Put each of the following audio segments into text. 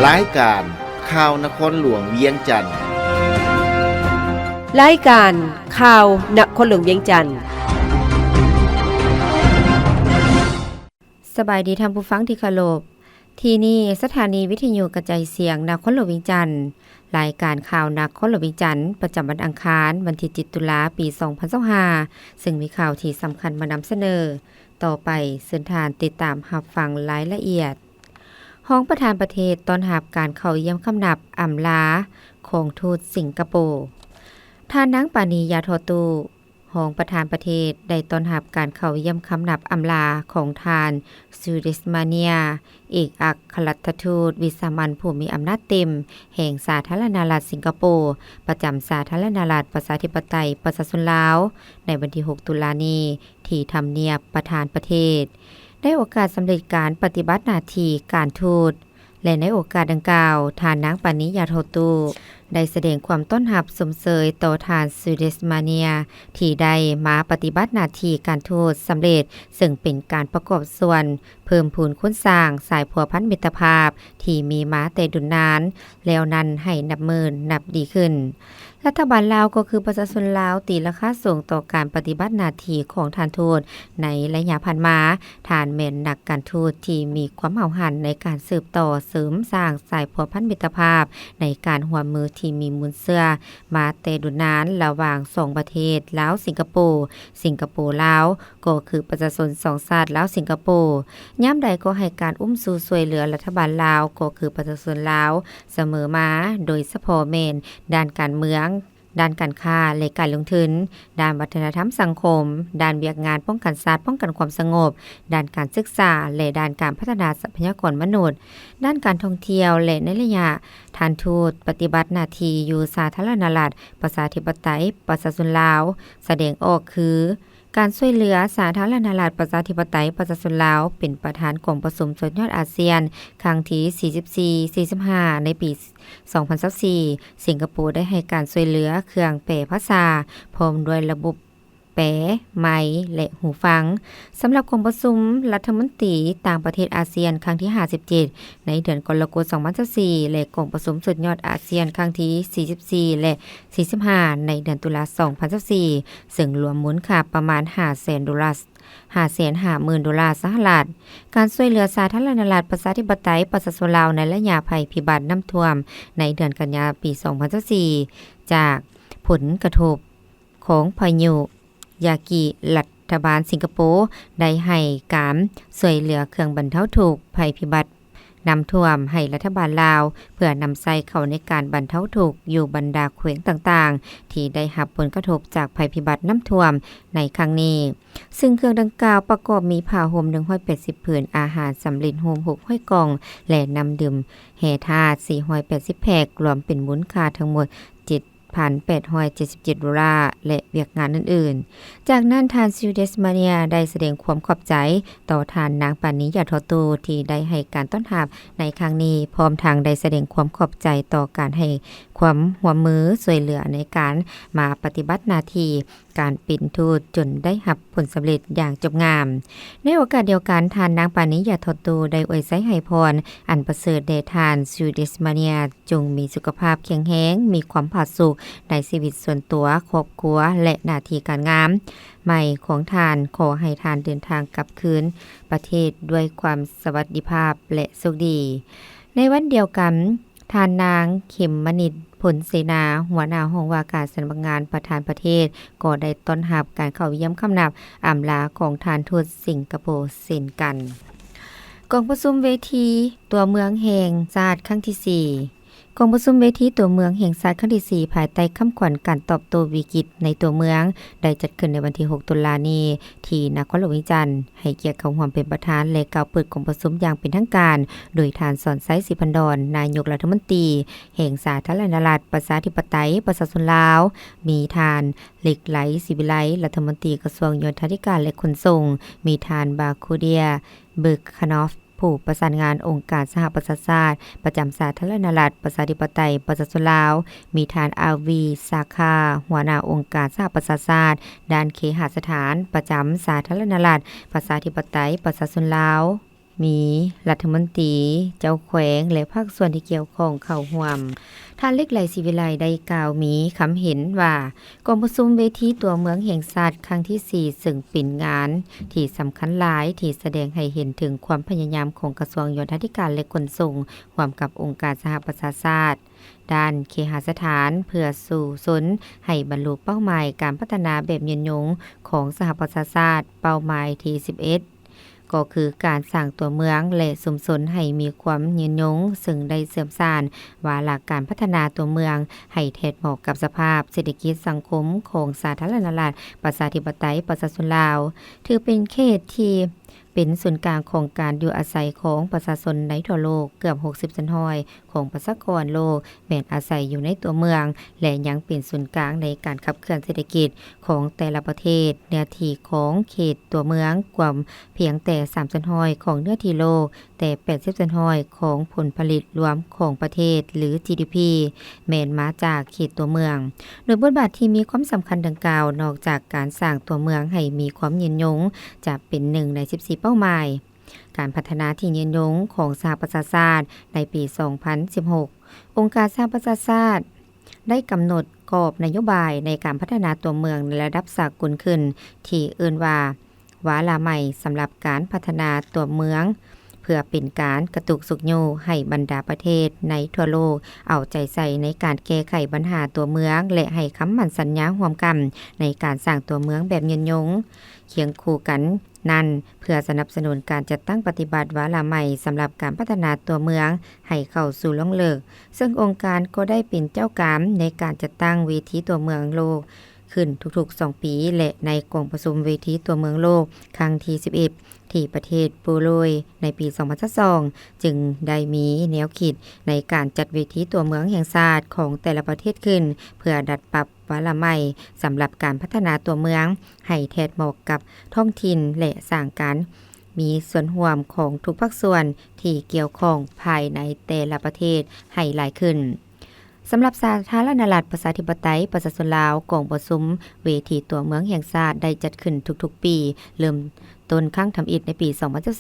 รายการข่าวนครหลวงเวียงจันทน์รายการข่าวนครหลวงเวียงจันทน์สบายดีท่านผู้ฟังที่เคารพที่นี่สถานีวิทยุกระจายเสียงนครหลวงเวียงจันทน์รายการข่าวนครหลวงเวียงจันทน์ประจำวันอังคารวันที่7ตุลาปี2025ซึ่งมีข่าวที่สำคัญมานำเสนอต่อไปเชิญทานติดตามรับฟังรายละเอียดห้องประธานประเทศต้อนรับการเข้าเยี่ยมคำนับอำลาของทูตสิงคโปร์ท่านนางปานียาทอตูห้องประธานประเทศได้ต้อนรับการเข้าเยี่ยมคำนับอำลาของทานซูเดสมาเนียเอกอัครราชทูตวิสามัญผู้มีอำนาจเต็มแห่งสาธารณรัฐสิงคโปร์ประจำสาธารณรัฐประชาธิปไตยประชาชนลาวในวันที่6ตุลานี้ที่ทำเนียบประธานประเทศได้โอกาสสำเร็จการปฏิบัติหน้าที่การทูตและในโอกาสดังกล่าวทานนางปานิยาโทตูได้แสดงความต้อนรับสมเสยต่อทานซูเดสมาเนียที่ได้มาปฏิบัติหน้าที่การทูตสำเร็จซึ่งเป็นการประกอบส่วนเพิ่มพูนคุ้นสร้างสายพัวพันมิตรภาพที่มีมาแต่ดุนนานแล้วนั้นให้นับหมื่นนับดีขึ้นรัฐบาลลาวก็คือประชาชนลาวตีราคาสูงต่อการปฏิบัติหน้าที่ของทานทูตในระยะผ่านมาทานแม่นนักการทูตที่มีความเห่าหันในการสืบต่อเสริมสร้างสายพัวพันมิตรภาพในการร่วมมือที่มีมูลเชื่อมาแต่ดุนนานระหว่าง2ประเทศลาวสิงคโปร์ลาวก็คือประชาชน2ชาติลาวสิงคโปร์ยามใดก็ให้การอุ้มสู้ช่วยเหลือรัฐบาลลาวก็คือประชาชนลาวเสมอมาโดยเฉพาะแม่นด้านการเมืองด้านการค้าและการลงทุนด้านวัฒนธรรมสังคมด้านเวียกงานป้องกันชาติป้องกันความสงบด้านการศึกษาและด้านการพัฒนาทรัพยากรมนุษย์ด้านการท่องเที่ยวและในระยะทานทูตปฏิบัติหน้าที่อยู่สาธารณรัฐประชาธิปไตยประชาชนลาวแสดงออกคือการช่วยเหลือสาธารณรัฐประชาธิปไตยประชาชนลาวเป็นประธานกองประชุมสุดยอดอาเซียนครั้งที่44-45ในปี2024สิงคโปร์ได้ให้การช่วยเหลือเครื่องแปลภาษาพร้อมด้วยระบบแปลไมค์และหูฟังสำหรับกองประชุมรัฐมนตรีต่างประเทศอาเซียนครั้งที่57ในเดือนกรกฎาคม2024และกองประชุมสุดยอดอาเซียนครั้งที่44และ45ในเดือนตุลาคม2024ซึ่งรวมมูลค่าประมาณ550,000 ดอลลาร์สหรัฐการช่วยเหลือสาธารณรัฐประชาธิปไตยประชาชนลาวในระยะภัยพิบัติน้ำท่วมในเดือนกันยายนปี2024จากผลกระทบของพายุยากิรัฐบาลสิงคโปร์ได้ให้การช่วยเหลือเครื่องบรรเทาทุกข์ภัยพิบัติน้ำท่วมให้รัฐบาลลาวเพื่อนำใส่เข้าในการบรรเทาทุกข์อยู่บรรดาแขวงต่างๆที่ได้รับผลกระทบจากภัยพิบัติน้ำท่วมในครั้งนี้ซึ่งเครื่องดังกล่าวประกอบมีผ้าห่ม180ผืนอาหารสำเร็จรูป600กล่องและน้ำดื่มแห่ธาตุ480แพ็กรวมเป็นมูลค่าทั้งหมด1,877 ดอลลาร์และเวียกงานอื่นๆจากนั้นทานซิวเดสมาเนียได้แสดงความขอบใจต่อทานนางปานิยาทอตูที่ได้ให้การต้อนรับในครั้งนี้พร้อมทางได้แสดงความขอบใจต่อการให้ความร่วมมือช่วยเหลือในการมาปฏิบัติหน้าที่การเป็นทูตจนได้รับผลสำเร็จอย่างจบงามในโอกาสเดียวกันทานนางปานิยาทอตูได้อวยไสให้พรอันประเสริฐแด่ทานซิวเดสมาเนียจงมีสุขภาพแข็งแรงมีความผาสุกในชีวิตส่วนตัวครอบครัวและหน้าที่การงานใหม่ของทานขอให้ทานเดินทางกลับคืนประเทศด้วยความสวัสดิภาพและสุขดีในวันเดียวกันทานนางเข็มมณิตผลเสนาหัวหน้าห้องว่าการสำนักงานประธานประเทศก็ได้ต้อนรับการเข้าเยี่ยมคำนับอำลาของทานทูตสิงคโปร์เช่นกันกองประชุมเวทีตัวเมืองแห่งชาติครั้งที่4กองประชุมเวทีตัวเมืองแห่งชาติครั้งที่4ภายใต้คำขวัญการตอบโต้วิกฤตในตัวเมืองได้จัดขึ้นในวันที่6ตุลาคมนี้ที่นครหลวงเวียงจันทน์ให้เกียรติเข้าร่วมเป็นประธานและกล่าวเปิดกองประชุมอย่างเป็นทางการโดยทานสอนไซสิพันดอนนายกรัฐมนตรีแห่งสาธารณรัฐประชาธิปไตยประชาชนลาวมีทานเหล็กไหลศิวิไลรัฐมนตรีกระทรวงโยธาธิการและขนส่งมีทานบาคูเดียเบิร์กคานอฟผู้ประสานงานองค์การสหประชาชาติประจำสาธารณรัฐประชาธิปไตยประชาชนลาวมีทานอาวีสาขาหัวหน้าองค์การสหประชาชาติด้านเคหสถานประจำสาธารณรัฐประชาธิปไตยประชาชนลาว มีรัฐมนตรีเจ้าแขวงและภาคส่วนที่เกี่ยวข้องเข้าร่วมท่านเล็กไหลศิวิไลได้กล่าวมีคำเห็นว่ากองประชุมเวทีตัวเมืองแห่งชาติครั้งที่4ซึ่งเป็นงานที่สำคัญหลายที่แสดงให้เห็นถึงความพยายามของกระทรวงโยธาธิการและขนส่งร่วมกับองค์การสหประชาชาติด้านเคหสถานเพื่อสู่สนให้บรรลุเป้าหมายการพัฒนาแบบยืนยงของสหประชาชาติเป้าหมายที่11ก็คือการสร้างตัวเมืองและชุมชนให้มีความยืนยงซึ่งได้เสริมสร้างว่าหลักการพัฒนาตัวเมืองให้แทดเหมาะกับสภาพเศรษฐกิจสังคมของสาธารณรัฐประชาธิปไตยประชาชนลาวถือเป็นเขตที่เป็นศูนย์กลางของการอยู่อาศัยของประชาชนในทั่วโลกเกือบ60ล้านคนของประชากรโลกแม้นอาศัยอยู่ในตัวเมืองและยังเป็นศูนย์กลางในการขับเคลื่อนเศรษฐกิจของแต่ละประเทศเนื้อที่ของเขตตัวเมืองกว่าเพียงแต่3ล้านคนของเนื้อที่โลกแต่80ล้านคนของผลผลิตรวมของประเทศหรือ GDP แม้นมาจากเขตตัวเมืองโดยบทบาทที่มีความสำคัญดังกล่าวนอกจากการสร้างตัวเมืองให้มีความยืนยงจะเป็น1ใน14เป้าหมายการพัฒนาที่ยืนยงของสหประชาชาติในปี 2016 องค์การสหประชาชาติได้กำหนดกรอบนโยบายในการพัฒนาตัวเมืองในระดับสากลขึ้นที่เอิ้นว่าวาระใหม่สำหรับการพัฒนาตัวเมืองเพื่อเป็นการกระตุกสุกโยให้บรรดาประเทศในทั่วโลกเอาใจใส่ในการแก้ไขปัญหาตัวเมืองและให้คำมั่นสัญญาร่วมกันในการสร้างตัวเมืองแบบยืนยงเคียงคู่กันนั่นเพื่อสนับสนุนการจัดตั้งปฏิบัติวาระใหม่สำหรับการพัฒนาตัวเมืองให้เข้าสู่ล่องเลิกซึ่งองค์การก็ได้เป็นเจ้ากรรมในการจัดตั้งเวทีตัวเมืองโลกขึ้นทุกๆ2ปีและในกองประชุมเวทีตัวเมืองโลกครั้งที่11ที่ประเทศโปโลยในปี2022จึงได้มีแนวคิดในการจัดเวทีตัวเมืองแห่งชาติของแต่ละประเทศขึ้นเพื่อดัดปรับวาระใหม่สำหรับการพัฒนาตัวเมืองให้แทดเหมาะกับท้องถิ่นและสร้างการมีส่วนร่วมของทุกภาคส่วนที่เกี่ยวข้องภายในแต่ละประเทศให้หลายขึ้นสำหรับสาธารณรัฐประชาธิปไตยประชาชนลาวกองประชุมเวทีตัวเมืองแห่งชาติได้จัดขึ้นทุกๆปีเริ่มต้นครั้งทำอิฐในปี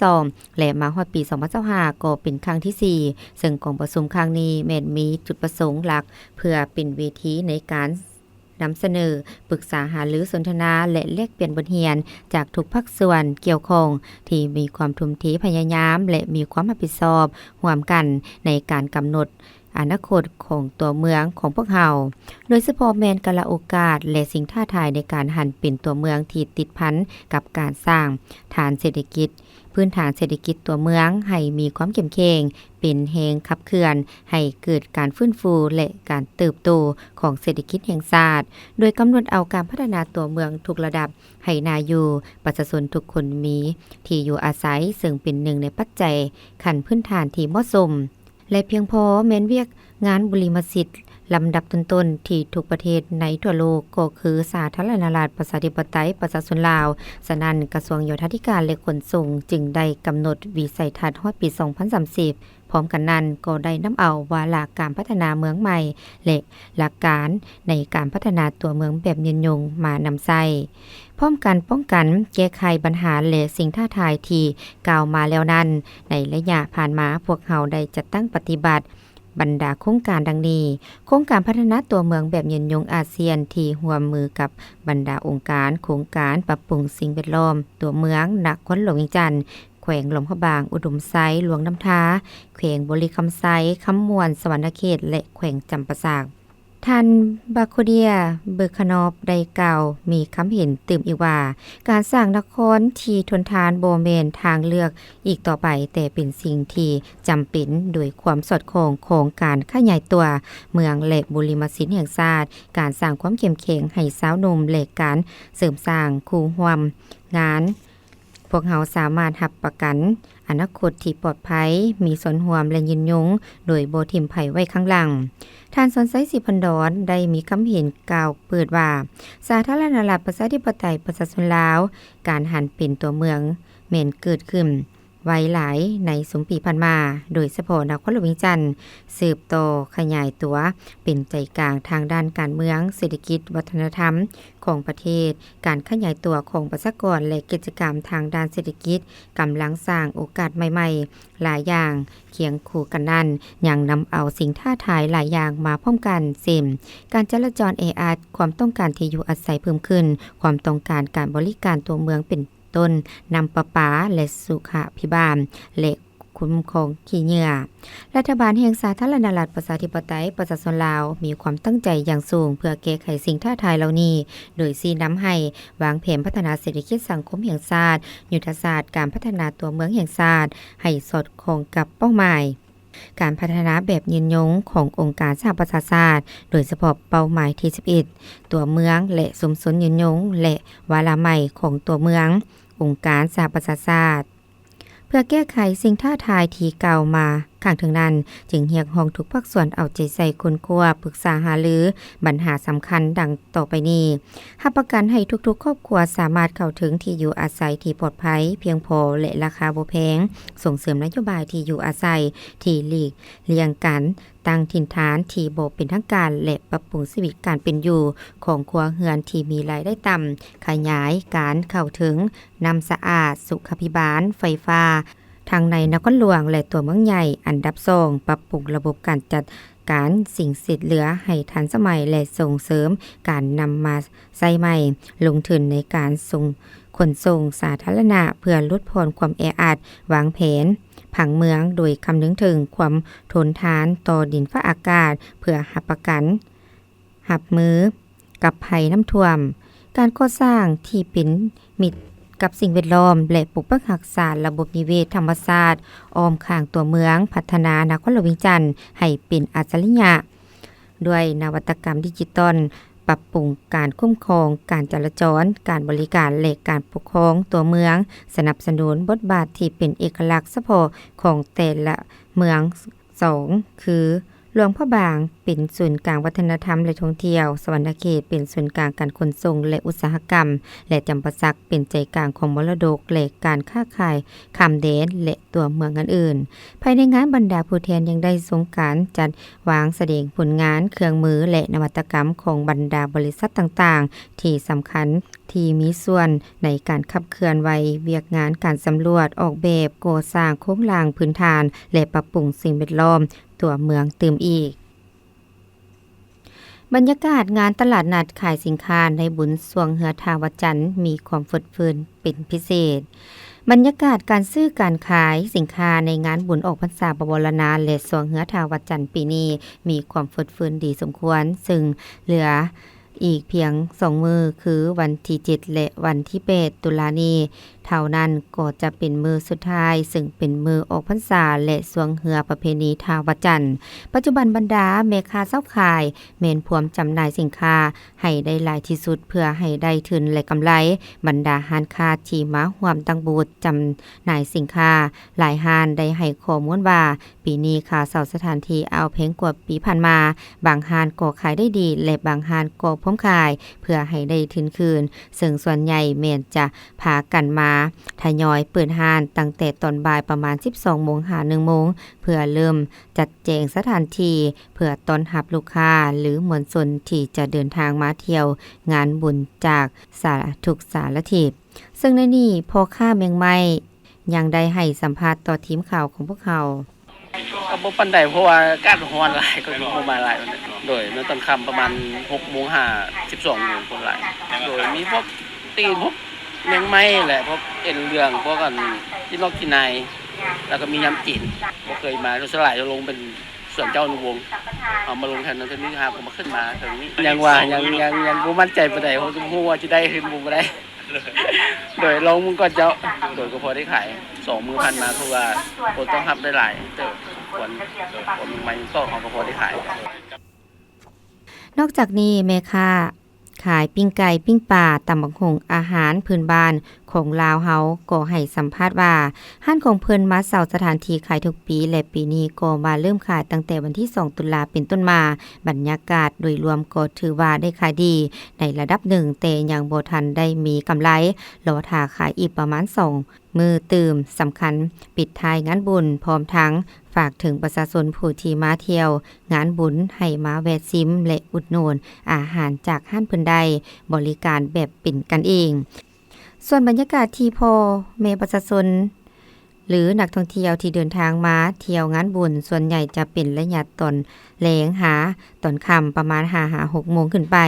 2022และมาฮอดปี2025ก็เป็นครั้งที่4ซึ่งกองประชุมครั้งนี้แม้นมีจุดประสงค์หลักเพื่อเป็นเวทีในการนำเสนอปรึกษาหารือสนทนาและแลกเปลี่ยนบทเรียนจากทุกภาคส่วนเกี่ยวข้องที่มีความทุ่มเทพยายามและมีความรับผิดชอบร่วมกันในการกำหนดอนาคตของตัวเมืองของพวกเราโดยเฉพาะแมนกาลโอกาสและสิ่งท้าทายในการหันเป็นตัวเมืองที่ติดพันกับการสร้างฐานเศรษฐกิจพื้นฐานเศรษฐกิจตัวเมืองให้มีความเข้มแข็งเป็นแหงขับเคลื่อนให้เกิดการฟื้นฟูและการเติบโตของเศรษฐกิจแห่งชาติโดยกำหนดเอาการพัฒนาตัวเมืองทุกระดับให้น่าอยู่ประชาชนทุกคนมีที่อยู่อาศัยซึ่งเป็นหนึ่งในปัจจัยขั้นพื้นฐานที่เหมาะสมและเพียงพอแม้นเวียกงานบุริมสิทธิ์ลำดับต้นๆที่ทุกประเทศในทั่วโลกก็คือสาธารณรัฐประชาธิปไตยประชาชนลาวฉะนั้นกระทรวงโยธาธิการและขนส่งจึงได้กำหนดวิสัยทัศน์ฮอดปี 2030 พร้อมกันนั้นก็ได้นำเอาวาระการพัฒนาเมืองใหม่และหลักการในการพัฒนาตัวเมืองแบบยืนยงมานำใช้พร้อมกันป้องกันแก้ไขปัญหาและสิ่งท้าทายที่กล่าวมาแล้วนั้นในระยะผ่านมาพวกเราได้จัดตั้งปฏิบัติบรรดาโครงการดังนี้โครงการพัฒนาตัวเมืองแบบยืนยงอาเซียนที่ร่วมมือกับบรรดาองค์การโครงการปรับปรุงสิ่งแวดล้อมตัวเมืองนครหลวงเวียงจันทน์แขวงหลวงพระบางอุดมไซหลวงน้ำท้าแขวงบริคำไซคำมวนสวรรณเขตและแขวงจำปาสักท่านบาโคเดียเบอร์คานอฟได้กล่าวมีคำเห็นตื่มอีกว่าการสร้างนครที่ทนทานโบเมนทางเลือกอีกต่อไปแต่เป็นสิ่งที่จำเป็นโดยความสอดคล้องของการขยายตัวเมืองและบุริมศิลป์แห่งชาติการสร้างความเข้มแข็งให้สาวหนุ่มและการเสริมสร้างคู่ร่วมงานพวกเราสามารถรับประกันอนาคตที่ปลอดภัยมีส่วนร่วมและยืนยงโดยบ่ทิ่มไผไว้ข้างหลังท่านสนไซสิพันดอนได้มีคำเห็นกล่าวเปิดว่าสาธารณรัฐประชาธิปไตยประชาชนลาวการหันเป็นตัวเมืองแม่นเกิดขึ้น ไว้หลายในสมปีผ่านมาโดยเฉพาะนครหลวงเวียงจันทน์สืบต่อขยายตัวเป็นใจกลางทางด้านการเมืองเศรษฐกิจวัฒนธรรมของประเทศการขยายตัวของประชากรและกิจกรรมทางด้านเศรษฐกิจกำลังสร้างโอกาสใหม่ๆหลายอย่างเคียงคู่กันนั้นยังนำเอาสิ่งท้าทายหลายอย่างมาพร้อมกันเช่นการจราจรแออัดความต้องการที่อยู่อาศัยเพิ่มขึ้นความต้องการการบริการตัวเมืองเป็นต้นนำประปาและสุขภิบาลและคุ้มครองขี้เหยื่อรัฐบาลแห่งสาธารณรัฐประชาธิปไตยประชาชนลาวมีความตั้งใจอย่างสูงเพื่อแก้ไขสิ่งท้าทายเหล่านี้โดยชี้นำให้วางแผนพัฒนาเศรษฐกิจสังคมแห่งชาติยุทธศาสตร์การพัฒนาตัวเมืองแห่งชาติให้สอดคล้องกับเป้าหมายการพัฒนาแบบยืนยงขององค์การสหประชาชาติโดยเฉพาะเป้าหมายที่11ตัวเมืองและสมสนยืนยงและวาระใหม่ของตัวเมืององค์การสหประชาชาติเพื่อแก้ไขสิ่งท้าทายที่เก่ามาข้างถึงนั้นจึงเรียกร้องทุกภาคส่วนเอาใจใส่คนครัวปรึกษาหารือปัญหาสำคัญดังต่อไปนี้รับประกันให้ทุกๆครอบครัวสามารถเข้าถึงที่อยู่อาศัยที่ปลอดภัยเพียงพอและราคาบ่แพงส่งเสริมนโยบายที่อยู่อาศัยที่หลีกเลี่ยงกันตั้งถิ่นฐานที่บ่เป็นทางการและปรับปรุงชีวิตการเป็นอยู่ของครัวเรือนที่มีรายได้ต่ำขยายการเข้าถึงน้ำสะอาดสุขภิบาลไฟฟ้าทางในนครหลวงและตัวเมืองใหญ่อันดับ2ปรับปรุงระบบการจัดการสิ่งเสร็จเหลือให้ทันสมัยและส่งเสริมการนำมาใช้ใหม่ลงทุนในการขนส่งสาธารณะเพื่อลดพรความแออัดวางแผนผังเมืองโดยคำนึงถึงความทนทานต่อดินฟ้าอากาศเพื่อรับประกันรับมือกับภัยน้ำท่วมการก่อสร้างที่เป็นมิตรกับสิ่งแวดล้อมและปกปักรักษาระบบนิเวศธรรมชาติอ้อมข้างตัวเมืองพัฒนานครหลวงเวียงจันทน์ให้เป็นอัจฉริยะด้วยนวัตกรรมดิจิตอลปรับปรุงการคุ้มครองการจราจรการบริการและการปกครองตัวเมืองสนับสนุนบทบาทที่เป็นเอกลักษณ์เฉพาะของแต่ละเมือง2คือหลวงพระบางเป็นศูนย์กลางวัฒนธรรมและท่องเที่ยวสวรรณเขตเป็นศูนย์กลางการขนส่งและอุตสาหกรรมและจำปาสักเป็นใจกลางของมรดกและการค้าขายข้ามแดนและตัวเมืองอื่นๆภายในงานบรรดาผู้แทนยังได้ทรงการจัดวางแสดงผลงานเครื่องมือและนวัตกรรมของบรรดาบริษัทต่างๆที่สำคัญที่มีส่วนในการขับเคลื่อนไว้เวียกงานการสำรวจออกแบบก่อสร้างโครงสร้างพื้นฐานและปรับปรุงสิ่งแวดล้อมตัวเมืองเติมอีกบรรยากาศงานตลาดนัดขายสินค้าในบุญสวงเหือทาวัดจันทร์มีความฟึดฟืนเป็นพิเศษบรรยากาศการซื้อการขายสินค้าในงานบุญออกพรรษาบวรณาและสวงเหือทาวัดจันทร์ปีนี้มีความฟึดฟืนดีสมควรซึ่งเหลืออีกเพียง2มื้อคือวันที่7และวันที่8ตุลานี้เท่านั้นก็จะเป็นมื้อสุดท้ายซึ่งเป็นมื้อออกพรรษาและสวงเหือประเพณีทาวัดจันทร์ปัจจุบันบรรดาแม่ค้าเช้าขายแม่นพวมจำหน่ายสินค้าให้ได้หลายที่สุดเพื่อให้ได้ทุนและกำไรบรรดาห้านค้าที่มาร่วมตั้งบูธจำหน่ายสินค้าหลายห้านได้ให้ข้อมูลว่าปีนี้ค่าเช่าสถานที่เอาแพงกว่าปีผ่านมาบางห้านก็ขายได้ดีและบางห้านก็พร้อมขายเพื่อให้ได้ทุนคืนซึ่งส่วนใหญ่แม่นจะพากันมาทยอยเปิดห้านตั้งแต่ตอนบ่ายประมาณ 12:00 นหา 1:00 นเพื่อเริ่มจัดแจงสถานที่เพื่อต้อนรับลูกค้าหรือมวลชนที่จะเดินทางมาเที่ยวงานบุญจากทุกสารทิศซึ่งในนี้พ่อค้าเมียงไม้ยังได้ให้สัมภาษณ์ต่อทีมข่าวของพวกเขาก็บ่ปานใดเพราะว่าการฮ้อนหลายก็บ่มาหลายโดยในตอนค่ำประมาณ 6:05 12:00 นคนหลายโดยมีพวกตีนพวกแมงไม้แหละพวกเอ็นเรื่องพวกกันที่นอกที่ในแล้วก็มียำจีนบ่เคยมาสลายจะลงเป็นส่วนเจ้านุวงศ์เอามาลงแทนนั้นนี้ครับผมมาขึ้นมาถึงนี้ยังว่ายังบ่มั่นใจปานใดเพราะฮู้ว่าสิได้ขึ้นบ่ได้โดยลงมึงก็เจ้าโดยก็พอได้ขาย2มื้อพันมาเพราะว่าคนต้องรับได้หลายเติบคนใหม่ก็เขาก็พอได้ขายนอกจากนี้แม่ค้าขายปิ้งไก่ปิ้งปลาตำบักหุ่งอาหารพื้นบ้าน ของลาวเฮาก็ให้สัมภาษณ์ว่าห้านของเพิ่นมาเซาสถานที่ขายทุกปีและปีนี้ก็มาเริ่มขายตั้งแต่วันที่2ตุลาเป็นต้นมาบรรยากาศโดยรวมก็ถือว่าได้ขายดีในระดับหนึ่งแต่ยังบ่ทันได้มีกำไรรอท่าขายอีกประมาณ2มือตื่มสำคัญปิดท้ายงานบุญพร้อมทั้งฝากถึงประชาชนผู้ที่มาเที่ยวงานบุญให้มาแวะซิมและอุดหนุนอาหารจากห้านเพิ่นได้บริการแบบเป็นกันเองส่วนบรรยากาศที่พอแม่ประชาชนหรือนักท่องเที่ยวที่เดินทางมาเที่ยวงานบุญส่วนใหญ่จะเป็นระยะตอนแลงหาตอนค่ำประมาณ5-6 โมงขึ้นไป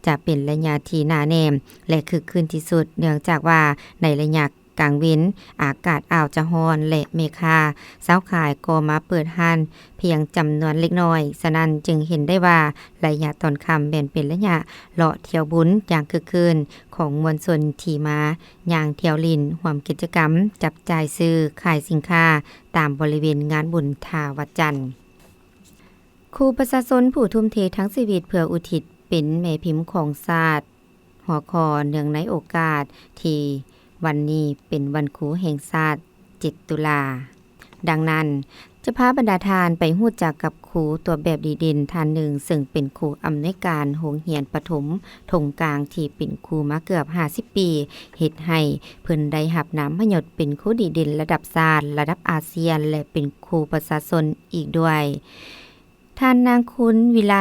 จะเป็นระยะที่หนาแนมและคึกคืนที่สุดเนื่องจากว่าในระยะกลางเว้นอากาศอ่าวจะร้อนและเมฆาเช้าขายก็มาเปิดห้านเพียงจำนวนเล็กน้อยฉะนั้นจึงเห็นได้ว่าระยะตอนค่ำแม่นเป็นระยะเลาะเที่ยวบุญอย่างคึกคืนของมวลชนที่มาย่างเที่ยวลินร่วมกิจกรรมจับจ่ายซื้อขายสินค้าตามบริเวณงานบุญท่าวัดจันทร์ครูประชาชนผู้ทุ่มเททั้งชีวิตเพื่ออุทิศเป็นแม่พิมพ์ของชาติหัวข้อเนื่องในโอกาสที่วันนี้เป็นวันครูแห่งชาติ7ตุลาดังนั้นจะพาบรรดาทานไปฮู้จักกับครูตัวแบบดีเด่นท่านหนึ่งซึ่งเป็นครูอำนวยการโรงเรียนประถมทงกลางที่เป็นครูมาเกือบ50ปีเฮ็ดให้เพิ่นได้รับนามพยศเป็นครูดีเด่นระดับชาติระดับอาเซียนและเป็นครูประชาชนอีกด้วยท่านนางคุณวิไล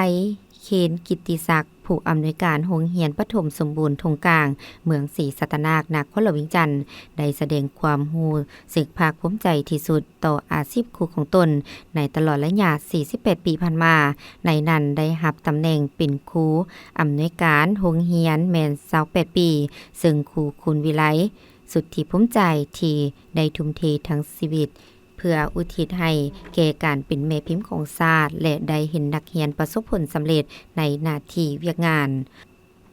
เคนกิตติศักดิ์ผู้อำนวยการโรงเรียนประถมสมบูรณ์ทงกลางเมืองศรีสัตนาคนครหลวงวิงจันทน์ได้แสดงความรู้สึกภาคภูมิใจที่สุดต่ออาชีพครูของตนในตลอดระยะ48 ปีผ่านมาในนั้นได้รับตำแหน่งเป็นครูอำนวยการโรงเรียนแม่น28 ปีซึ่งครูคุณวิไลสุดที่ภูมิใจที่ได้ทุ่มเททั้งชีวิตเพื่ออุทิศให้แก่การเป็นแม่พิมพ์ของชาติและได้เห็นนักเรียนประสบผลสำเร็จในหน้าที่เวียกงาน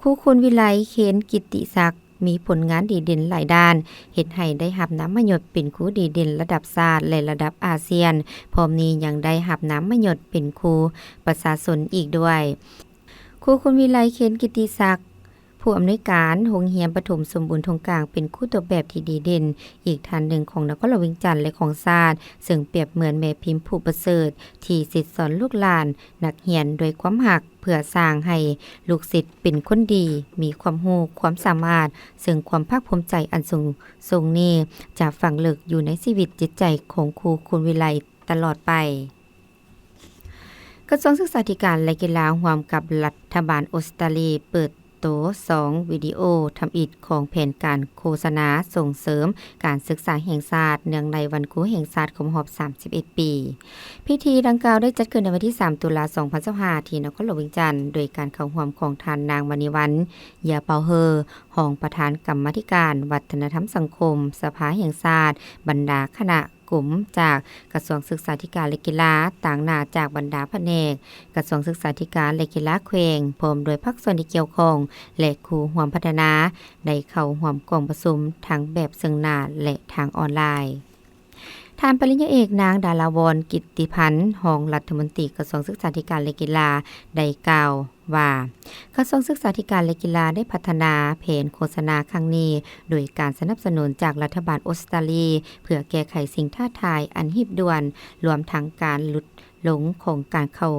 ครูคุณวิไลเคนกิตติศักดิ์มีผลงานดีเด่นหลายด้านเฮ็ดให้ได้รับนามยศเป็นครูดีเด่นระดับชาติและระดับอาเซียนพร้อมนี้ยังได้รับนามยศเป็นครูประชาชนอีกด้วยครูคุณวิไลเคนกิตติศักดิ์ผู้อำนวยการโรงเรียนประถมสมบูรณ์ทงกลางเป็นครูตัวแบบที่ดีเด่นอีกท่านหนึ่งของนครหลวงวิงจันทน์และของชาติซึ่งเปรียบเหมือนแม่พิมพ์ผู้ประเสริฐที่ศิษย์สอนลูกหลานนักเรียนโดยความหักเพื่อสร้างให้ลูกศิษย์เป็นคนดีมีความรู้ความสามารถซึ่งความภาคภูมิใจอันสูงนี้จะฝังลึกอยู่ในชีวิตจิตใจของครูคุณวิไลตลอดไปกระทรวงศึกษาธิการและกีฬาร่วมกับรัฐบาลออสเตรเลียเปิดโต2วิดีโอทำอิฐของแผนการโฆษณาส่งเสริมการศึกษาแห่งชาติเนื่องในวันครูแห่งชาติครบรอบ31 ปีพิธีดังกล่าวได้จัดขึ้นในวันที่3ตุลาคม2025ที่นครหลวงวิงจันทน์โดยการเข้าร่วมของท่านนางมณีวรรณยาเปาเฮอรองประธานกรรมาธิการวัฒนธรรมสังคมสภาแห่งชาติบรรดาคณะกลุ่มจากกระทรวงศึกษาธิการและกีฬาต่างหน้าจากบรรดาแผนกกระทรวงศึกษาธิการและกีฬาแขวงพร้อมโดยภาคส่วนที่เกี่ยวข้องและครูร่วมพัฒนาได้เข้าร่วมกองประชุมทั้งแบบซึ่งหน้าและทางออนไลน์ท่านปริญญาเอกนางดาราวรกิตติพันธ์รองรัฐมนตรีกระทรวงศึกษาธิการและกีฬาได้กล่าวว่ากระทรวงศึกษาธิการและกีฬาได้พัฒนาแผนโฆษณาครั้งนี้โดยการสนับสนุนจากรัฐบาลออสเตรเลียเพื่อแก้ไขสิ่งท้าทายอันหีบด่วนรวมทั้งการหลุดหลงของการเข้า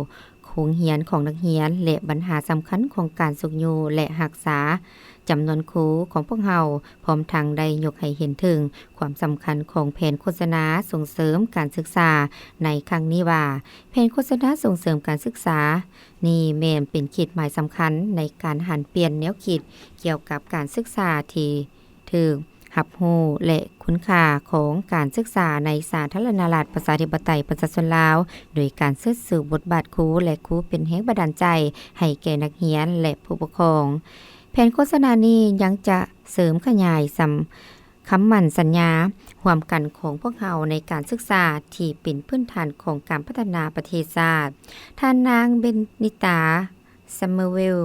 โรงเรียนของนักเรียนและปัญหาสำคัญของการสุขอยู่และรักษาจำนวนครูของพวกเราพร้อมทางได้ยกให้เห็นถึงความสำคัญของแผนโฆษณาส่งเสริมการศึกษาในครั้งนี้ว่าแผนโฆษณาส่งเสริมการศึกษานี่แม่นเป็นขีดหมายสำคัญในการหันเปลี่ยนแนวคิดเกี่ยวกับการศึกษาที่ถึงหับหูและคุณค่าของการศึกษาในสาธารณรัฐประชาธิปไตยประชาชนลาวโดยการเสริมสร้างบทบาทครูและครูเป็นแรงบันดาลใจให้แก่นักเรียนและผู้ปกครองแผนโฆษณานี้ยังจะเสริมขยายคำมั่นสัญญาร่วมกันของพวกเราในการศึกษาที่เป็นพื้นฐานของการพัฒนาประเทศชาติท่านนางเบนนิตาซัมเมอร์เวล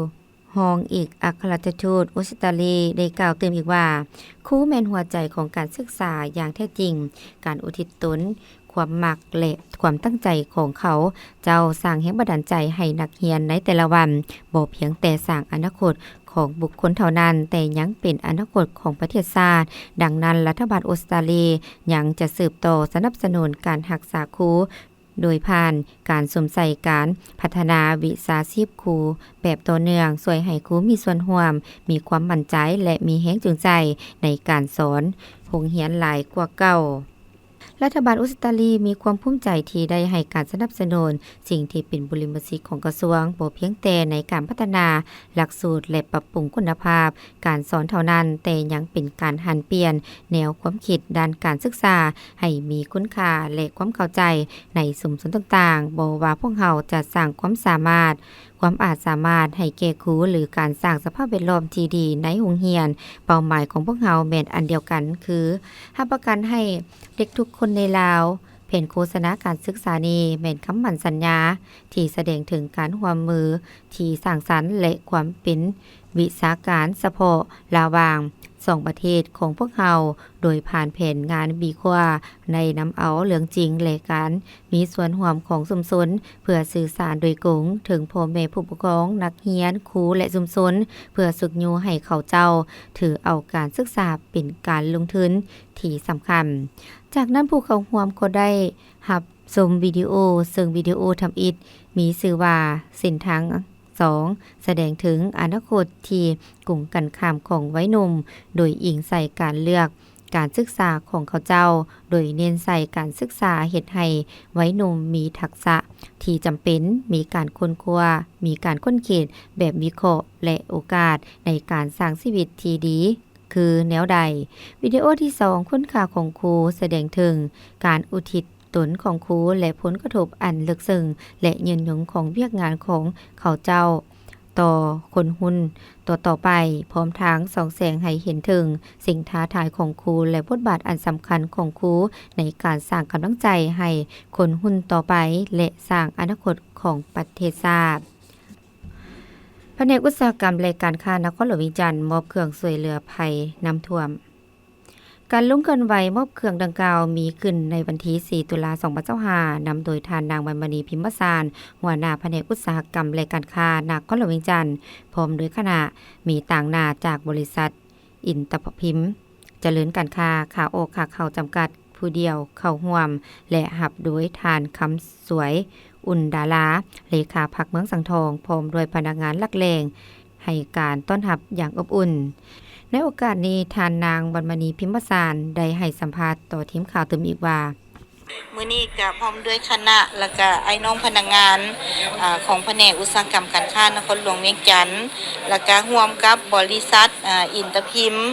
รองเอกอัครราชทูตออสเตรเลียได้กล่าวเติมอีกว่าครูแม่นหัวใจของการศึกษาอย่างแท้จริงการอุทิศตนความมักและความตั้งใจของเขาเจ้าสร้างแรงบันดาลใจให้นักเรียนในแต่ละวันบ่เพียงแต่สร้างอนาคตข ของบุคคลเท่านั้นแต่ยังเป็นอนาคตของประเทศชาติดังนั้นรัฐบาลออสเตรเลียยังจะสืบต่อสนับสนุนการรักษาครูโดยผ่านการสวมใส่การพัฒนาวิชาชีพครูแบบต่อเนื่องช่วยให้ครูมีส่วนร่วมมีความมั่นใจและมีแรงจูงใจในการสอนโรงเรียนหลายกว่าเก่ารัฐบาลออสเตรเลียมีความภูมิใจที่ได้ให้การสนับสนุนสิ่งที่เป็นบริมสิทธิ์ของกระทรวงบ่เพียงแต่ในการพัฒนาหลักสูตรและปรับปรุงคุณภาพการสอนเท่านั้นแต่ยังเป็นการหันเปลี่ยนแนวความคิดด้านการศึกษาให้มีคุณค่าและความเข้าใจในชุมชนต่างๆบ่ว่าพวกเราจะสร้างความสามารถให้แก่ครูหรือการสร้างสภาพแวดล้อมที่ดีในโรงเรียนเป้าหมายของพวกเราแม่นอันเดียวกันคือรับประกันให้เด็กทุกคนในลาวแผนโฆษณาการศึกษานี้แม่นคำมั่นสัญญาที่แสดงถึงการร่วมมือที่สร้างสรรค์และความเป็นวิชาการเฉพาะระหว่าง2ประเทศของพวกเราโดยผ่านแผนงานบีควาในนำเอาเรื่องจริงและการมีส่วนร่วมของชุมชนเพื่อสื่อสารโดยกงถึงพ่อแม่ผู้ปกครองนักเรียนครูและชุมชนเพื่อฝึกยูให้เขาเจ้าถือเอาการศึกษาเป็นการลงทุนที่สำคัญจากนั้นผู้เข้าร่วมก็ได้รับชมวิดีโอซึ่งวิดีโอทำอิฐมีชื่อว่าเส้นทาง2แสดงถึงอนาคตที่กลุ่มกันข้ามของไว้หนุ่มโดยอิงใส่การเลือกการศึกษาของเขาเจ้าโดยเน้นใส่การศึกษาเฮ็ดให้ไว้หนุ่มมีทักษะที่จำเป็นมีการค้นคว้ามีการค้นคิดแบบวิเคราะห์และโอกาสในการสร้างชีวิตที่ดีคือแนวใดวิดีโอที่2คุณค่าของครูแสดงถึงการอุทิศตนของครูและผลกระทบอันลึกซึ้งและยืนยงของเวียกงานของเขาเจ้าต่อคนหุ้นต่อไปพร้อมทางส่องแสงให้เห็นถึงสิ่งท้าทายของครูและบทบาทอันสำคัญของครูในการสร้างกำลังใจให้คนหุ้นต่อไปและสร้างอนาคตของประเทศชาติแผนกอุตสาหกรรมและการค้านครหลวงวิจันทร์มอบเครื่องช่วยเหลือภัยน้ำท่วมการลงเคลื่อนไหวมอบเครื่องดังกล่าวมีขึ้นในวันที่4ตุลา2025นำโดยทานนางบรรมณีพิมพ์สารหัวหน้าแผนกอุตสาหกรรมและการค้านครหลวงวิจันทร์พร้อมด้วยคณะมีต่างหน้าจากบริษัทอินเตอร์พิมพ์เจริญการค้าขาออกขาเข้าจำกัดผู้เดียวเข้าร่วมและหับโดยทานคำสวยอุ่นดาราเลขาพรรคเมืองสังทองพร้อมด้วยพนักงานหลักแหล่งให้การต้อนรับอย่างอบอุ่นในโอกาสนี้ทานนางบรรมณีพิมพ์สารได้ให้สัมภาษณ์ต่อทีมข่าวเติมอีกว่ามื้อนี้ก็พร้อมด้วยคณะแล้วก็ไอ้น้องพนักงานของแผนกอุตสาหกรรมการค้านครหลวงเวียงจันทน์แล้วก็ร่วมกับบริษัทอินเตอร์พิมพ์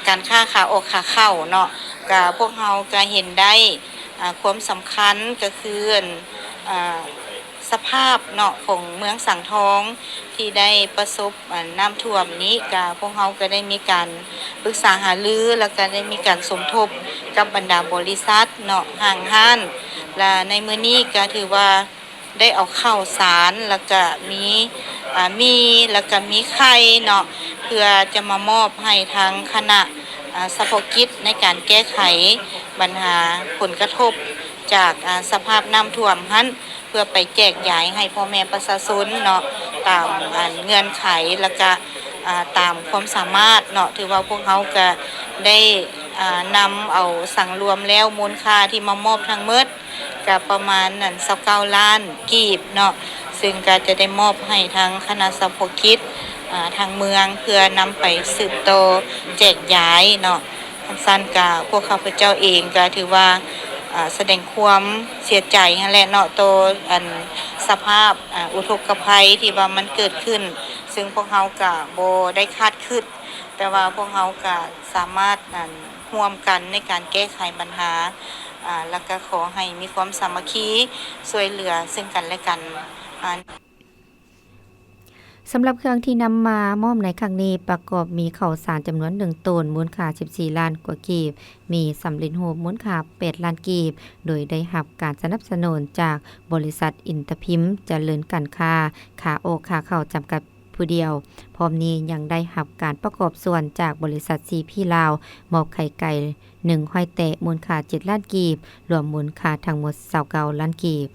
การค้าขาออกขาเข้าเนาะก็พวกเราก็เห็นได้ความสำคัญก็คือสภาพเนาะของเมืองสังทองที่ได้ประสบน้ำท่วมนี้ก็พวกเราก็ได้มีการปรึกษาหารือแล้วก็ได้มีการสมทบกับบรรดาบริษัทเนาะห้างห้านและในมื้อนี้ก็ถือว่าได้เอาข้าวสารแล้วก็มีแล้วก็มีไข่เนาะเพื่อจะมามอบให้ทางคณะเฉพาะกิจในการแก้ไขปัญหาผลกระทบจากสภาพน้ำท่วมหั้นเพื่อไปแจกจ่ายให้พ่อแม่ประชาชนเนาะตามเงื่อนไขแล้วก็ตามความสามารถเนาะถือว่าพวกเขาก็ได้นำเอาสั่งรวมแล้วมูลค่าที่มามอบทั้งหมดก็ประมาณ29ล้านกีบเนาะซึ่งก็จะได้มอบให้ทางคณะเฉพาะกิจทางเมืองเพื่อนำไปสืบต่อแจกจ่ายเนาะสั้นก็พวกข้าพเจ้าเองก็ถือว่าแสดงความเสียใจนั่นแหละเนาะตัวสภาพอุทกภัยที่ว่ามันเกิดขึ้นซึ่งพวกเฮาก็บ่ได้คาดคิดแต่ว่าพวกเฮาก็สามารถร่วมกันในการแก้ไขปัญหาแล้วก็ขอให้มีความสามัคคีช่วยเหลือซึ่งกันและกันสำหรับเครื่องที่นำมามอบในครั้งนี้ประกอบมีข้าวสารจำนวน1ต้นมูลค่า14ล้านกว่ากีบมีสำลิดหูมูลค่า8ล้านกีบโดยได้รับการสนับสนุนจากบริษัทอินเตอร์พิมพ์เจริญการค้าขาออกขาเข้าจำกัดผู้เดียวพร้อมนี้ยังได้รับการประกอบส่วนจากบริษัท CP ลาวมอบไข่ไก่1ห้อยแตะมูลค่า7ล้านกีบรวมมูลค่าทั้งหมด29ล้านกีบ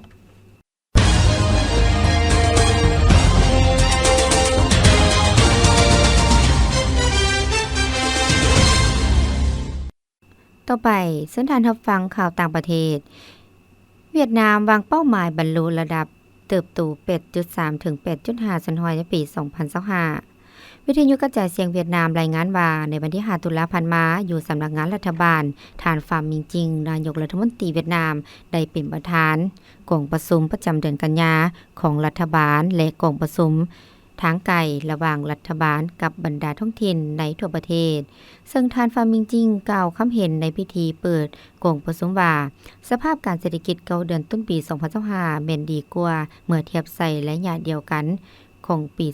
ต่อไปเส้นทางรับฟังข่าวต่างประเทศเวียดนามวางเป้าหมายบรรลุระดับเติบโต 8.3 ถึง 8.5 สันหอยในปี 2025 วิทยุกระจายเสียงเวียดนามรายงานว่าในวันที่ 5 ตุลาคมมาอยู่สำนักงานรัฐบาลฐานฟาร์มมิงจิงนายกรัฐมนตรีเวียดนามได้เป็นประธานกองประชุมประจำเดือนกันยาของรัฐบาลและกองประชุมทางไกลระหว่างรัฐบาลกับบรรดาท้องถิ่นในทั่วประเทศซึ่งทานฟาร์มมิงจิงกล่าวคำเห็นในพิธีเปิดกองประชุมว่าสภาพการเศรษฐกิจเก่าเดือนต้นปี 2025แม่นดีกว่าเมื่อเทียบใส่ระยะเดียวกันของปี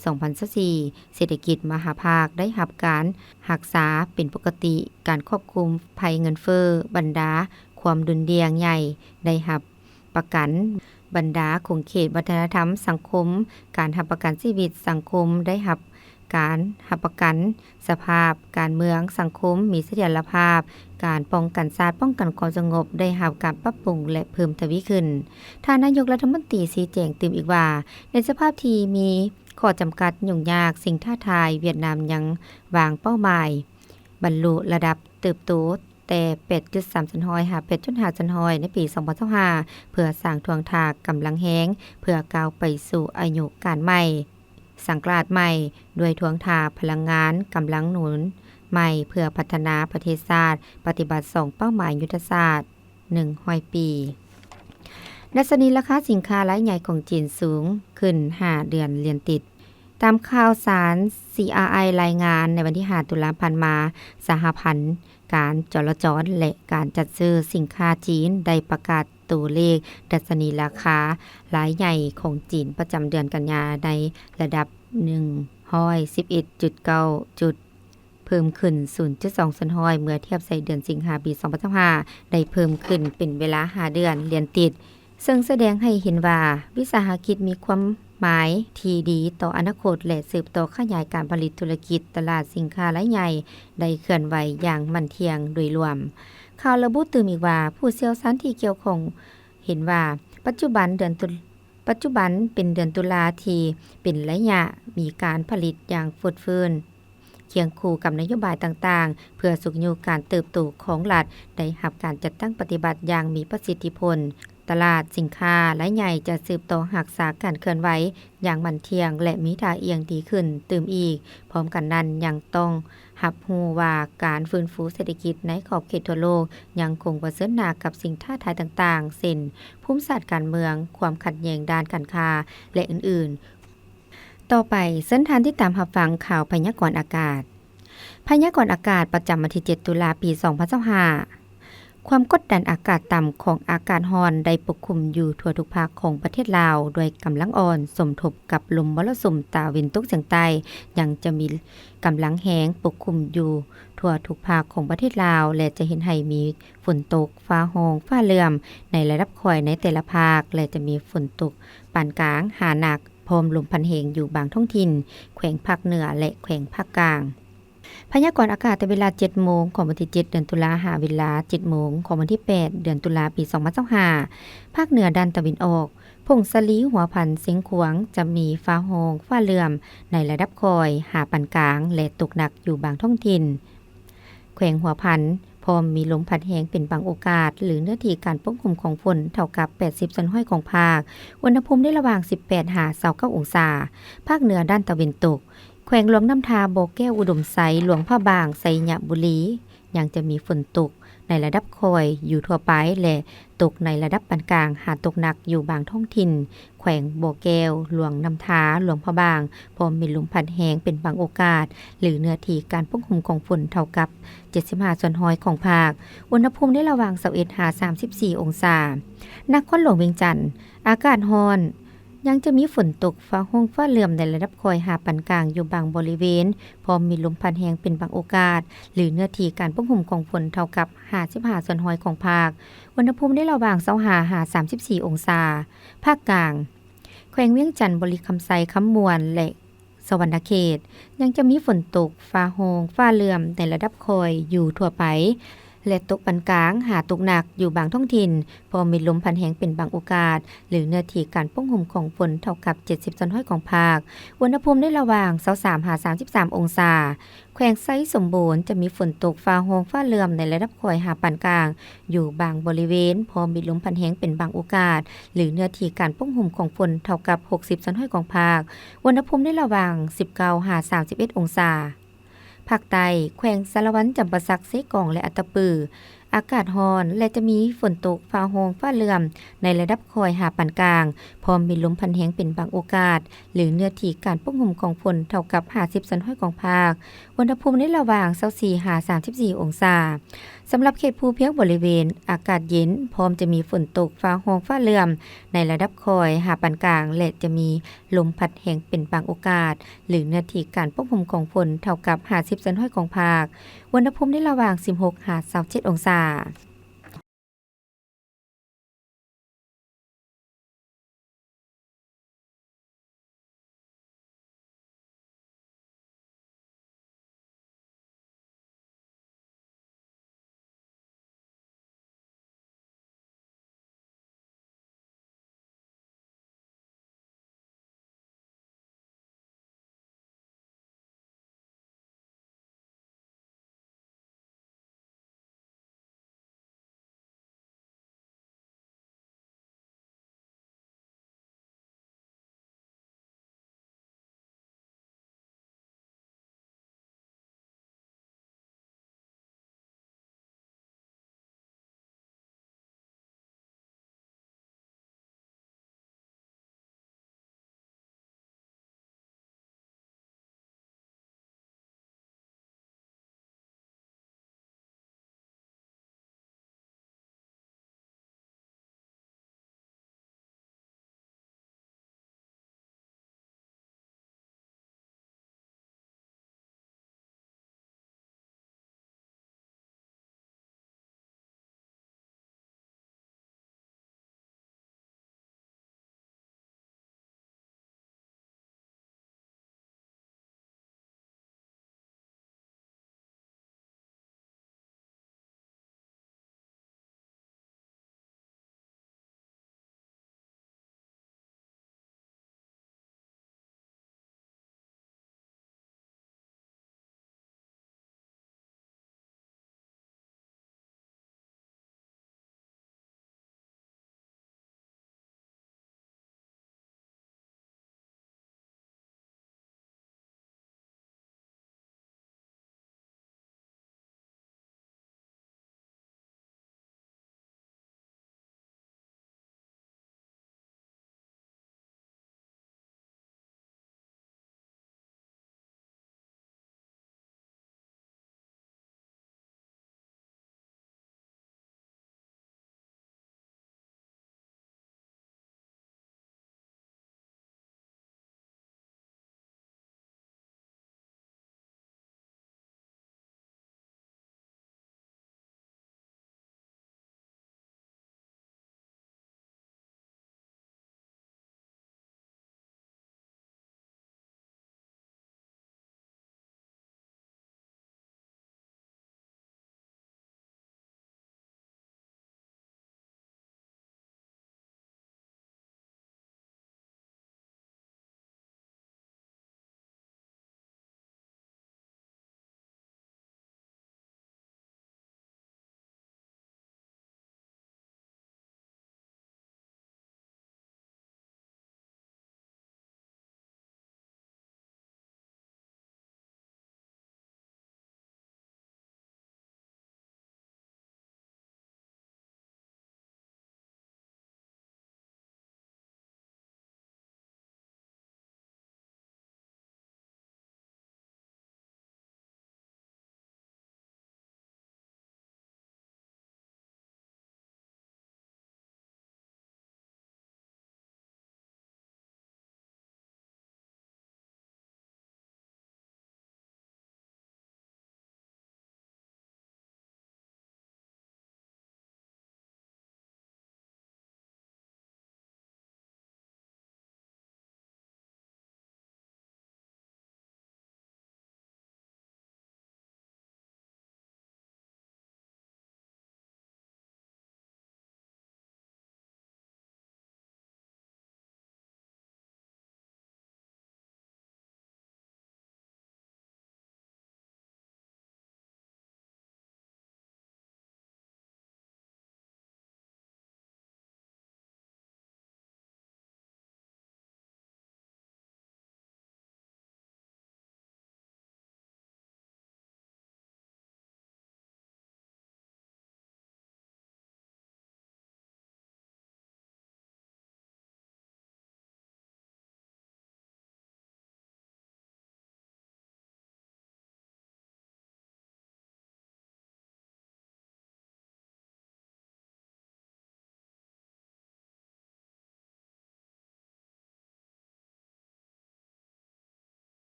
2024เศรษฐกิจมหาภาคได้รับการรักษาเป็นปกติการควบคุมภัยเงินเฟ้อบรรดาความดุลเดียงใหญ่ได้รับประกันบรรดาคงเขตวัฒนธรรมสังคมการรับประกันชีวิตสังคมได้รับการรับประกันสภาพการเมืองสังคมมีเสถียรภาพการป้องกันชาติป้องกันความสงบได้รับการปรับปรุงและเพิ่มทวีขึ้นท่านนายกรัฐมนตรีชี้แจงเติมอีกว่าในสภาพที่มีข้อจำกัดยุ่งยากสิ่งท้าทายเวียดนามยังวางเป้าหมายบรรลุระดับเติบโตแต่ 8.3 สันหอยหา 8.5 สันหอยในปี 2025เพื่อสร้างทวงทากกำลังแห้งเพื่อก้าวไปสู่อายุการใหม่สังกราดใหม่ด้วยทวงทาพลังงานกำลังหนุนใหม่เพื่อพัฒนาประเทศชาติปฏิบัติ2เป้าหมายยุทธศาสตร์100 ปีดัชนีราคาสินค้ารายใหญ่ของจีนสูงขึ้น5เดือนเรียนติดตามข่าวสาร CRI รายงานในวันที่ 5 ตุลาคมมาสหพันธ์การจราจรและการจัดซื้อสินค้าจีนได้ประกาศตัวเลขดัชนีราคารายใหญ่ของจีนประจำเดือนกันยาในระดับ 111.9 จุดเพิ่มขึ้น 0.2 สันหอยเมื่อเทียบใส่เดือนสิงหาคมปี 2025ได้เพิ่มขึ้นเป็นเวลา5เดือนเรียนติดซึ่งแสดงให้เห็นว่าวิสาหกิจมีความหมายที่ดีต่ออนาคตและสืบต่อขยายการผลิตธุรกิจตลาดสินค้ารายใหญ่ได้เคลื่อนไหวอย่างมั่นเที่ยงโดยรวมข่าวระบุตื่นอีกว่าผู้เชี่ยวชาญที่เกี่ยวข้องเห็นว่าปัจจุบันเป็นเดือนตุลาที่เป็นระยะมีการผลิตอย่างฟุดฟื้นเคียงคู่กับนโยบายต่างๆเพื่อสุขอยู่การเติบโตของรัฐได้รับการจัดตั้งปฏิบัติอย่างมีประสิทธิผลตลาดสินค้ารายใหญ่จะสืบต่อรักษาการเคลื่อนไหวอย่างมั่นเที่ยงและมีท่าเอียงดีขึ้นตื่มอีกพร้อมกันนั้นยังต้องรับรู้ว่าการฟื้นฟูเศรษฐกิจในขอบเขตทั่วโลกยังคงเผชิญหน้ากับสิ่งท้าทายต่างๆเช่นภูมิศาสตร์การเมืองความขัดแย้งด้านการค้าและอื่นๆต่อไปเส้นทางที่ตามรับฟังข่าวพยากรณ์อากาศพยากรณ์อากาศประจำวันที่ 7 ตุลาคม ปี 2025ความกดดันอากาศต่ำของอากาศร้อนได้ปกคลุมอยู่ทั่วทุกภาคของประเทศลาวโดยกำลังอ่อนสมทบกับลมมรสุมตะวันตกเฉียงใต้ยังจะมีกำลังแห้งปกคลุมอยู่ทั่วทุกภาคของประเทศลาวและจะเห็นให้มีฝนตกฟ้าร้องฟ้าเหลื่อมในระดับค่อยในแต่ละภาคและจะมีฝนตกปานกลางหาหนักพร้อมลมพัดแรงอยู่บางท้องถิ่นแขวงภาคเหนือและแขวงภาคกลางพยากรณ์อากาศในเวลา 7 โมงของวันที่ 7 เดือนตุลาคมหาเวลา 7 โมงของวันที่ 8 เดือนตุลาคม ปี 2025ภาคเหนือด้านตะวันออกพงสลีหัวพันเสียงขวางจะมีฟ้าร้องฟ้าเหลื่อมในระดับคอยหาปานกลางและตกหนักอยู่บางท้องถิ่นแขวงหัวพันพร้อมมีลมพัดแรงเป็นบางโอกาสหรือเนื้อที่การปกคลุมของฝนเท่ากับ 80 สันห้อยของภาคอุณหภูมิได้ระหว่าง 18 29 องศาภาคเหนือด้านตะวันตกแขวงหลวงน้ำทาโบแก้วอุดมไซหลวงพระบางไซยบุรียังจะมีฝนตกในระดับคอยอยู่ทั่วไปและตกในระดับปานกลางหาตกหนักอยู่บางท้องถิ่นแขวงโบแก้วหลวงน้ำทาหลวงพระบางพร้อมมีลมพัดแรงเป็นบางโอกาสหรือเนื้อที่การปกคลุมของฝนเท่ากับ 75 ส่วนห้อยของภาคอุณหภูมิได้ระหว่าง 21-34 องศานครหลวงเวียงจันทน์อากาศร้อนยังจะมีฝนตกฟ้าร้องฟ้าเหลื่อมในระดับคอยหาปานกลางอยู่บางบริเวณพร้อมมีลมพัดแรงเป็นบางโอกาสหรือเนื้อที่การปกคลุมของฝนเท่ากับ55ส่วนห้อยของภาคอุณหภูมิได้ระหว่าง 25-34 องศาภาคกลางแขวงเวียงจันทน์บริคำไซคำมวนและสวรรณเขตยังจะมีฝนตกฟ้าร้องฟ้าเหลื่อมในระดับคอยอยู่ทั่วไป และตกปานกลางหาตกหนักอยู่บางท้องถิ่นพอมีลมพัดแรงเป็นบางโอกาสหรือเนื้อที่การป้องห่มของฝนเท่ากับ70%ของภาคอุณหภูมิในระหว่าง23-33องศาแขวงไซสมบูรณ์จะมีฝนตกฟ้าโฮงฟ้าเลื่อมในระดับค่อยหาปานกลางอยู่บางบริเวณพอมีลมพัดแรงเป็นบางโอกาสหรือเนื้อที่การป้องห่มของฝนเท่ากับ60%ของภาคอุณหภูมิในระหว่าง19-31องศาภาคใต้แขวงสารวัตรจำปาสักเซกองและอัตตปืออากาศร้อนและจะมีฝนตกฟ้าโฮงฟ้าเลื่อมในระดับค่อยหาปานกลางพร้อมมีลมพัดแรงเป็นบางโอกาสหรือเนื้อที่การป้องห่มของฝนเท่ากับ50%ของภาคอุณหภูมิในระหว่าง24-34องศาสำหรับเขตภูเพียงบริเวณอากาศเย็นพร้อมจะมีฝนตกฟ้าโฮงฟ้าเลื่อมในระดับค่อยหาปานกลางและจะมีลมพัดแรงเป็นบางโอกาสหรือเนื้อที่การป้องห่มของฝนเท่ากับ50%ของภาคอุณหภูมิในระหว่าง16-27องศา